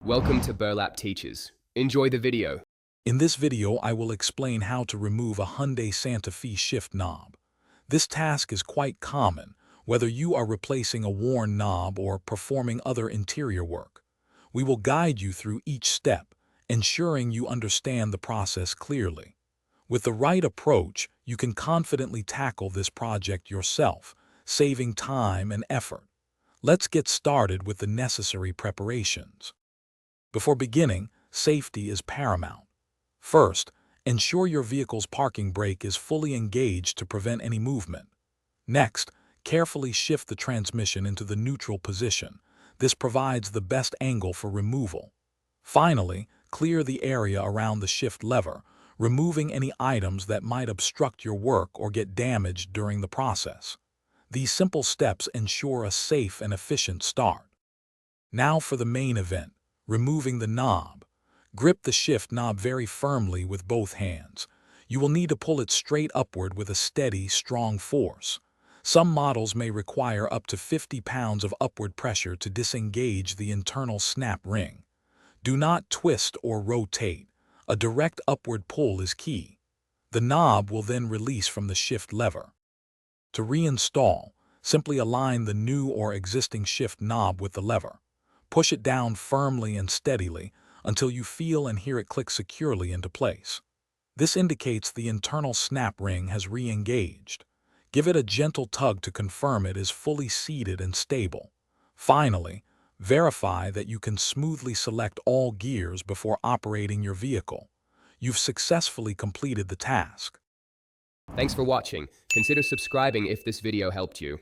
Welcome to Burlap Teachers. Enjoy the video. In this video, I will explain how to remove a Hyundai Santa Fe shift knob. This task is quite common, whether you are replacing a worn knob or performing other interior work. We will guide you through each step, ensuring you understand the process clearly. With the right approach, you can confidently tackle this project yourself, saving time and effort. Let's get started with the necessary preparations. Before beginning, safety is paramount. First, ensure your vehicle's parking brake is fully engaged to prevent any movement. Next, carefully shift the transmission into the neutral position. This provides the best angle for removal. Finally, clear the area around the shift lever, removing any items that might obstruct your work or get damaged during the process. These simple steps ensure a safe and efficient start. Now for the main event, removing the knob. Grip the shift knob very firmly with both hands. You will need to pull it straight upward with a steady, strong force. Some models may require up to 50 pounds of upward pressure to disengage the internal snap ring. Do not twist or rotate. A direct upward pull is key. The knob will then release from the shift lever. To reinstall, simply align the new or existing shift knob with the lever. Push it down firmly and steadily until you feel and hear it click securely into place. This indicates the internal snap ring has re-engaged. Give it a gentle tug to confirm it is fully seated and stable. Finally, verify that you can smoothly select all gears before operating your vehicle. You've successfully completed the task. Thanks for watching. Consider subscribing if this video helped you.